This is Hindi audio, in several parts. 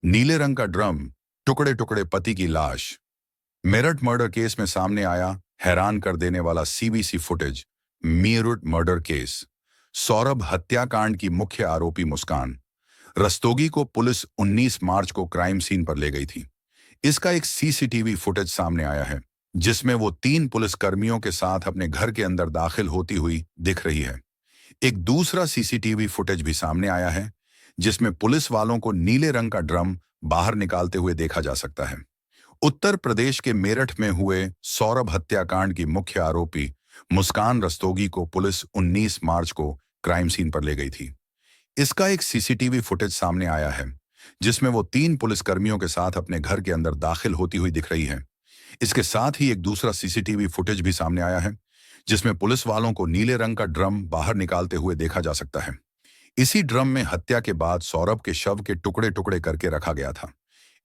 नीले रंग का ड्रम, टुकड़े टुकड़े पति की लाश। मेरठ मर्डर केस में सामने आया हैरान कर देने वाला CBC footage. Meerut murder case. Saurabh हत्याकांड की मुख्य आरोपी मुस्कान रस्तोगी को पुलिस 19 मार्च को क्राइम सीन पर ले गई थी। इसका एक सीसीटीवी फुटेज सामने आया है जिसमें वो 3 पुलिसकर्मियों के साथ अपने घर के अंदर दाखिल होती हुई दिख रही है। एक दूसरा सीसीटीवी फुटेज भी सामने आया है जिसमें पुलिस वालों को नीले रंग का ड्रम बाहर निकालते हुए देखा जा सकता है। उत्तर प्रदेश के मेरठ में हुए सौरभ हत्याकांड की मुख्य आरोपी मुस्कान रस्तोगी को पुलिस 19 मार्च को क्राइम सीन पर ले गई थी। इसका एक सीसीटीवी फुटेज सामने आया है जिसमें वो 3 पुलिसकर्मियों के साथ अपने घर के अंदर दाखिल होती हुई दिख रही है। इसके साथ ही एक दूसरा सीसीटीवी फुटेज भी सामने आया है जिसमें पुलिस वालों को नीले रंग का ड्रम बाहर निकालते हुए देखा जा सकता है। इसी ड्रम में हत्या के बाद सौरभ के शव के टुकड़े टुकड़े करके रखा गया था।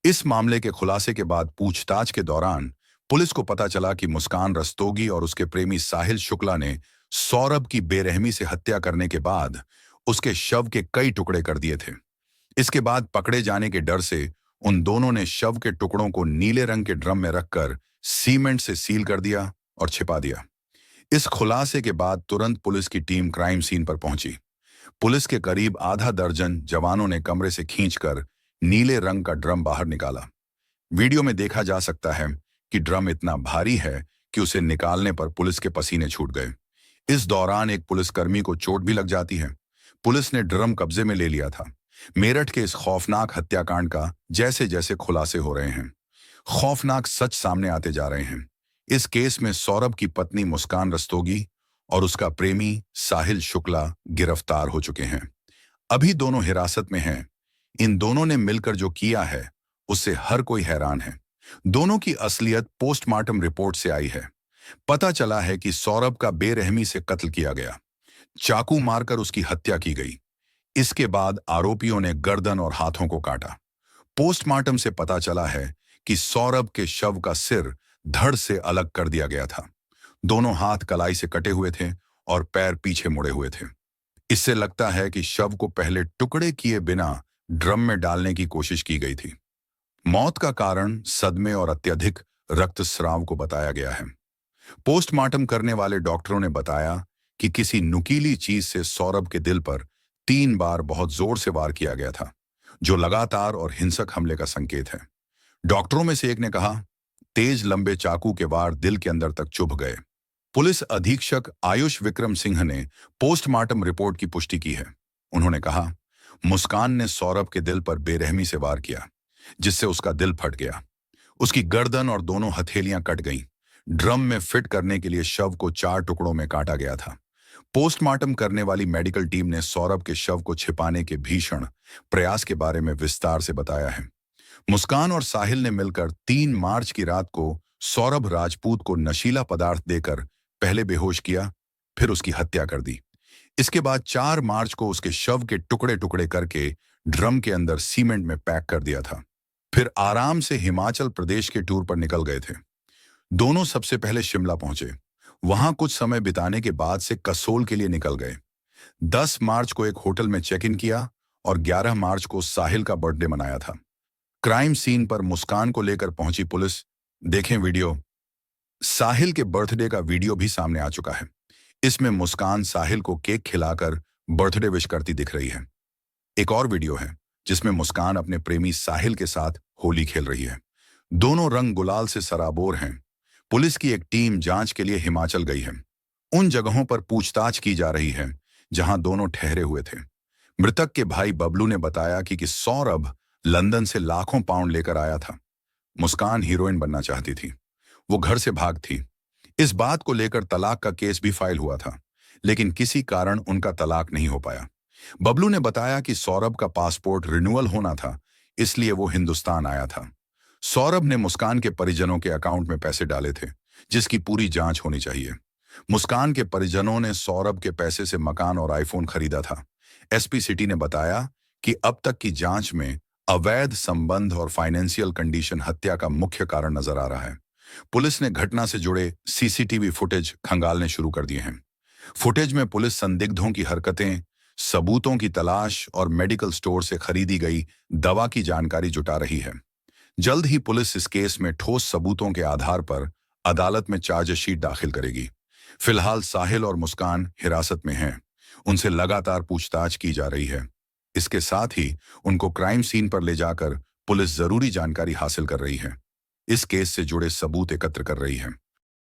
इस मामले के खुलासे के बाद पूछताछ के दौरान पुलिस को पता चला कि मुस्कान रस्तोगी और उसके प्रेमी साहिल शुक्ला ने सौरभ की बेरहमी से हत्या करने के बाद उसके शव के कई टुकड़े कर दिए थे। इसके बाद पकड़े जाने के डर से उन दोनों ने शव के टुकड़ों को नीले रंग के ड्रम में रखकर सीमेंट से सील कर दिया और छिपा दिया। इस खुलासे के बाद तुरंत पुलिस की टीम क्राइम सीन पर पहुंची। पुलिस के करीब आधा दर्जन जवानों ने कमरे से खींचकर नीले रंग का ड्रम बाहर निकाला। वीडियो में देखा जा सकता है कि ड्रम इतना भारी है कि उसे निकालने पर पुलिस के पसीने छूट गए। इस दौरान एक पुलिसकर्मी को चोट भी लग जाती है। पुलिस ने ड्रम कब्जे में ले लिया था। मेरठ के इस खौफनाक हत्याकांड का जैसे जैसे खुलासे हो रहे हैं, खौफनाक सच सामने आते जा रहे हैं। इस केस में सौरभ की पत्नी मुस्कान रस्तोगी और उसका प्रेमी साहिल शुक्ला गिरफ्तार हो चुके हैं। अभी दोनों हिरासत में हैं। इन दोनों ने मिलकर जो किया है उससे हर कोई हैरान है। दोनों की असलियत पोस्टमार्टम रिपोर्ट से आई है। पता चला है कि सौरभ का बेरहमी से कत्ल किया गया, चाकू मारकर उसकी हत्या की गई। इसके बाद आरोपियों ने गर्दन और हाथों को काटा। पोस्टमार्टम से पता चला है कि सौरभ के शव का सिर धड़ से अलग कर दिया गया था। दोनों हाथ कलाई से कटे हुए थे और पैर पीछे मुड़े हुए थे। इससे लगता है कि शव को पहले टुकड़े किए बिना ड्रम में डालने की कोशिश की गई थी। मौत का कारण सदमे और अत्यधिक रक्तस्राव को बताया गया है। पोस्टमार्टम करने वाले डॉक्टरों ने बताया कि किसी नुकीली चीज से सौरभ के दिल पर 3 बार बहुत जोर से वार किया गया था, जो लगातार और हिंसक हमले का संकेत है। डॉक्टरों में से एक ने कहा, तेज लंबे चाकू के वार दिल के अंदर तक चुभ गए। पुलिस अधीक्षक आयुष विक्रम सिंह ने पोस्टमार्टम रिपोर्ट की पुष्टि की है। उन्होंने कहा, मुस्कान ने सौरभ के दिल पर बेरहमी से वार किया, जिससे उसका दिल फट गया। उसकी गर्दन और दोनों हथेलियां कट गईं। ड्रम में फिट करने के लिए शव को 4 टुकड़ों में काटा गया था। पोस्टमार्टम करने वाली मेडिकल टीम ने सौरभ के शव को छिपाने के भीषण प्रयास के बारे में विस्तार से बताया है। मुस्कान और साहिल ने मिलकर 3 मार्च की रात को सौरभ राजपूत को नशीला पदार्थ देकर पहले बेहोश किया, फिर उसकी हत्या कर दी। इसके बाद 4 मार्च को उसके शव के टुकड़े टुकड़े करके ड्रम के अंदर सीमेंट में पैक कर दिया था। फिर आराम से हिमाचल प्रदेश के टूर पर निकल गए थे। दोनों सबसे पहले शिमला पहुंचे। वहां कुछ समय बिताने के बाद से कसोल के लिए निकल गए। 10 मार्च को एक होटल में चेक इन किया और 11 मार्च को साहिल का बर्थडे मनाया था। क्राइम सीन पर मुस्कान को लेकर पहुंची पुलिस। देखें वीडियो। साहिल के बर्थडे का वीडियो भी सामने आ चुका है। इसमें मुस्कान साहिल को केक खिलाकर बर्थडे विश करती दिख रही है। एक और वीडियो है जिसमें मुस्कान अपने प्रेमी साहिल के साथ होली खेल रही है। दोनों रंग गुलाल से सराबोर हैं। पुलिस की एक टीम जांच के लिए हिमाचल गई है। उन जगहों पर पूछताछ की जा रही है जहां दोनों ठहरे हुए थे। मृतक के भाई बबलू ने बताया कि सौरभ लंदन से लाखों पाउंड लेकर आया था। मुस्कान हीरोइन बनना चाहती थी। वो घर से भाग थी। इस बात को लेकर तलाक का केस भी फाइल हुआ था, लेकिन किसी कारण उनका तलाक नहीं हो पाया। बबलू ने बताया कि सौरभ का पासपोर्ट रिन्यूअल होना था, इसलिए वो हिंदुस्तान आया था। सौरभ ने मुस्कान के परिजनों के अकाउंट में पैसे डाले थे, जिसकी पूरी जांच होनी चाहिए। मुस्कान के परिजनों ने सौरभ के पैसे से मकान और आईफोन खरीदा था। एसपी सिटी ने बताया कि अब तक की जांच में अवैध संबंध और फाइनेंशियल कंडीशन हत्या का मुख्य कारण नजर आ रहा है। पुलिस ने घटना से जुड़े सीसीटीवी फुटेज खंगालने शुरू कर दिए हैं। फुटेज में पुलिस संदिग्धों की हरकतें, सबूतों की तलाश और मेडिकल स्टोर से खरीदी गई दवा की जानकारी जुटा रही है। जल्द ही पुलिस इस केस में ठोस सबूतों के आधार पर अदालत में चार्जशीट दाखिल करेगी। फिलहाल साहिल और मुस्कान हिरासत में हैं। उनसे लगातार पूछताछ की जा रही है। इसके साथ ही उनको क्राइम सीन पर ले जाकर पुलिस जरूरी जानकारी हासिल कर रही है। इस केस से जुड़े सबूत एकत्र कर रही है।